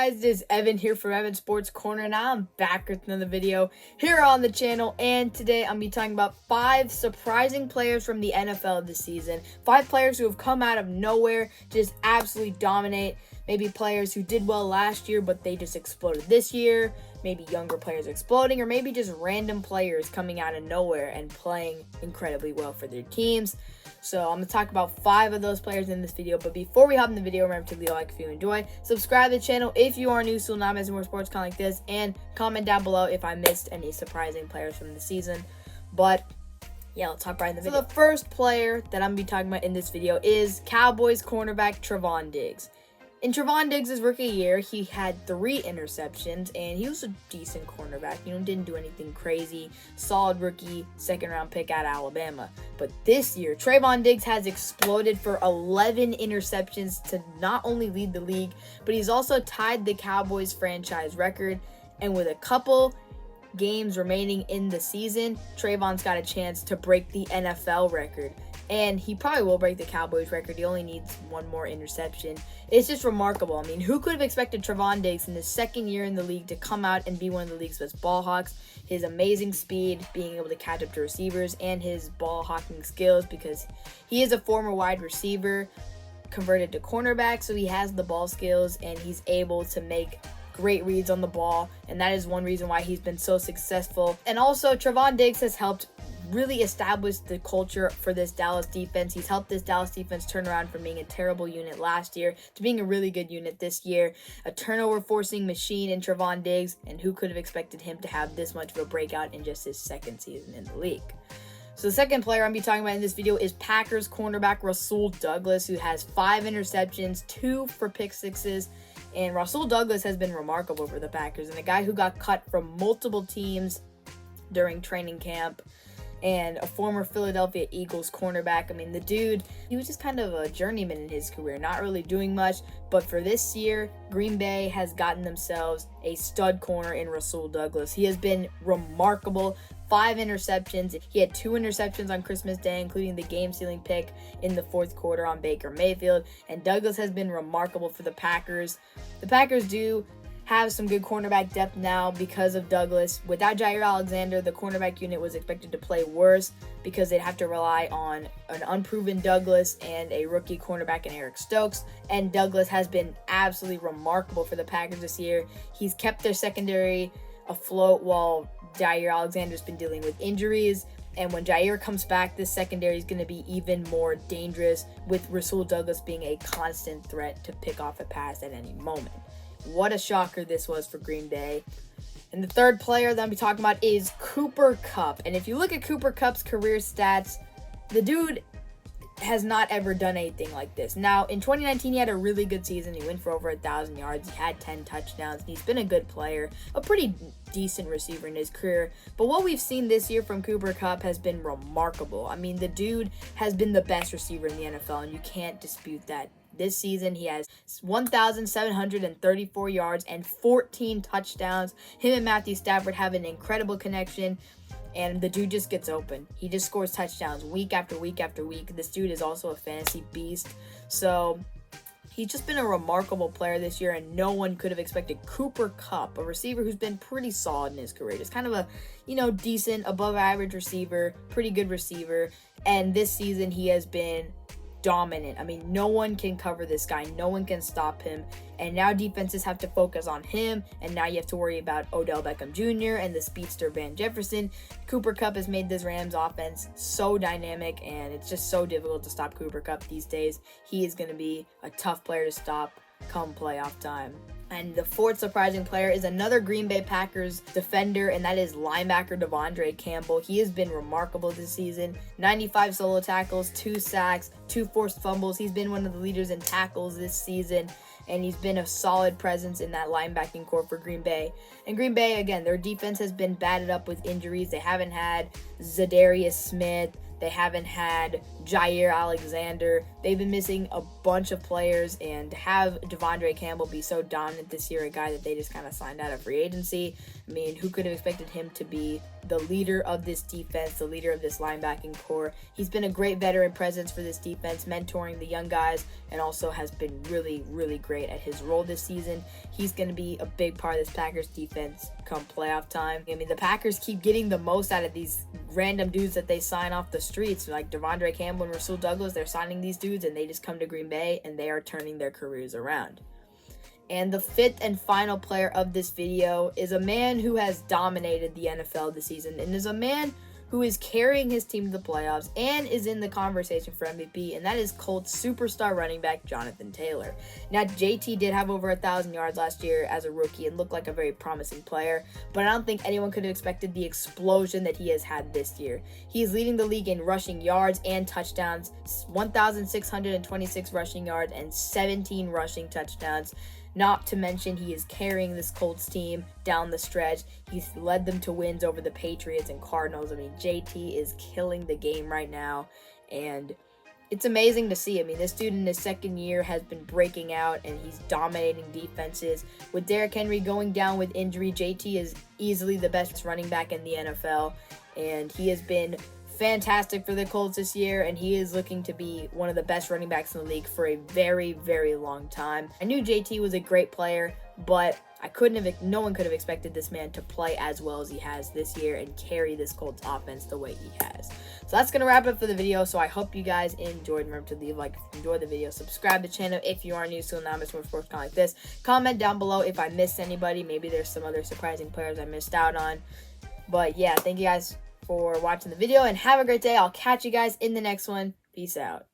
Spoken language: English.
guys, this is Evan here from Evan Sports Corner, and I'm back with another video here on the channel. And today I'm going to be talking about 5 surprising players from the NFL this season. 5 players who have come out of nowhere, just absolutely dominate. Maybe players who did well last year, but they just exploded this year. Maybe younger players exploding, or maybe just random players coming out of nowhere and playing incredibly well for their teams. So I'm going to talk about 5 of those players in this video. But before we hop in the video, remember to leave a like if you enjoy. Subscribe to the channel if you are new, so you'll not miss more sports content like this. And comment down below if I missed any surprising players from the season. But yeah, let's hop right in the video. So the first player that I'm going to be talking about in this video is Cowboys cornerback Trevon Diggs. In Trevon Diggs' rookie year, he had 3 interceptions, and he was a decent cornerback. Didn't do anything crazy. Solid rookie, second-round pick out of Alabama. But this year, Trevon Diggs has exploded for 11 interceptions to not only lead the league, but he's also tied the Cowboys franchise record. And with a couple games remaining in the season, Trevon's got a chance to break the NFL record. And he probably will break the Cowboys record. He only needs 1 more interception. It's just remarkable. I mean, who could have expected Trevon Diggs in his second year in the league to come out and be one of the league's best ball hawks? His amazing speed, being able to catch up to receivers, and his ball hawking skills, because he is a former wide receiver converted to cornerback, so he has the ball skills and he's able to make great reads on the ball, and that is one reason why he's been so successful. And also, Trevon Diggs has helped really establish the culture for this Dallas defense. He's helped this Dallas defense turn around from being a terrible unit last year to being a really good unit this year. A turnover forcing machine in Trevon Diggs, and who could have expected him to have this much of a breakout in just his second season in the league? So the second player I'm going to be talking about in this video is Packers cornerback Rasul Douglas, who has 5 interceptions, 2 for pick sixes. And Rasul Douglas has been remarkable for the Packers, and a guy who got cut from multiple teams during training camp, and a former Philadelphia Eagles cornerback. I mean, the dude, he was just kind of a journeyman in his career, not really doing much. But for this year, Green Bay has gotten themselves a stud corner in Rasul Douglas. He has been remarkable. 5 interceptions. He had 2 interceptions on Christmas Day, including the game-sealing pick in the 4th quarter on Baker Mayfield. And Douglas has been remarkable for the Packers. The Packers do have some good cornerback depth now because of Douglas. Without Jair Alexander, the cornerback unit was expected to play worse because they'd have to rely on an unproven Douglas and a rookie cornerback in Eric Stokes. And Douglas has been absolutely remarkable for the Packers this year. He's kept their secondary afloat while Jair Alexander's been dealing with injuries. And when Jair comes back, this secondary is going to be even more dangerous, with Rasul Douglas being a constant threat to pick off a pass at any moment. What a shocker this was for Green Bay. And the third player that I'm going to be talking about is Cooper Kupp. And if you look at Cooper Kupp's career stats, the dude has not ever done anything like this. Now, in 2019, he had a really good season. He went for over 1,000 yards. He had 10 touchdowns. He's been a good player, a pretty decent receiver in his career. But what we've seen this year from Cooper Kupp has been remarkable. I mean, the dude has been the best receiver in the NFL, and you can't dispute that. This season, he has 1,734 yards and 14 touchdowns. Him and Matthew Stafford have an incredible connection, and the dude just gets open. He just scores touchdowns week after week after week. This dude is also a fantasy beast. So he's just been a remarkable player this year, and no one could have expected Cooper Kupp, a receiver who's been pretty solid in his career. Just kind of a, decent, above average receiver, pretty good receiver. And this season, he has been dominant. I mean, no one can cover this guy. No one can stop him. And now defenses have to focus on him. And now you have to worry about Odell Beckham Jr. and the speedster Van Jefferson. Cooper Kupp has made this Rams offense so dynamic, and it's just so difficult to stop Cooper Kupp these days. He is going to be a tough player to stop come playoff time. And the 4th surprising player is another Green Bay Packers defender, and that is linebacker Devondre Campbell. He has been remarkable this season. 95 solo tackles, 2 sacks, 2 forced fumbles. He's been one of the leaders in tackles this season, and he's been a solid presence in that linebacking core for Green Bay. And Green Bay, again, their defense has been battered up with injuries. They haven't had Zadarius Smith. They haven't had Jair Alexander. They've been missing a bunch of players, and to have Devondre Campbell be so dominant this year, a guy that they just kind of signed out of free agency. I mean, who could have expected him to be the leader of this defense, the leader of this linebacking core? He's been a great veteran presence for this defense, mentoring the young guys, and also has been really, really great at his role this season. He's going to be a big part of this Packers defense come playoff time. I mean, the Packers keep getting the most out of these random dudes that they sign off the streets, like Devondre Campbell and Rasul Douglas. They're signing these dudes, and they just come to Green Bay, and they are turning their careers around. And the fifth and final player of this video is a man who has dominated the NFL this season, and is a man who is carrying his team to the playoffs and is in the conversation for MVP, and that is Colts superstar running back Jonathan Taylor. Now, JT did have over 1,000 yards last year as a rookie and looked like a very promising player, but I don't think anyone could have expected the explosion that he has had this year. He is leading the league in rushing yards and touchdowns, 1,626 rushing yards and 17 rushing touchdowns. Not to mention, he is carrying this Colts team down the stretch. He's led them to wins over the Patriots and Cardinals. I mean, JT is killing the game right now, and it's amazing to see. I mean, this dude in his second year has been breaking out, and he's dominating defenses. With Derrick Henry going down with injury, JT is easily the best running back in the NFL, and he has been fantastic for the Colts this year, and he is looking to be one of the best running backs in the league for a very, very long time. I knew JT was a great player, but no one could have expected this man to play as well as he has this year and carry this Colts offense the way he has. So that's going to wrap it up for the video. So I hope you guys enjoyed. Remember to leave a like if you enjoyed the video. Subscribe to the channel if you are new, so now miss more sports content like this. Comment down below if I missed anybody. Maybe there's some other surprising players I missed out on. But yeah, thank you guys for watching the video, and have a great day. I'll catch you guys in the next one. Peace out.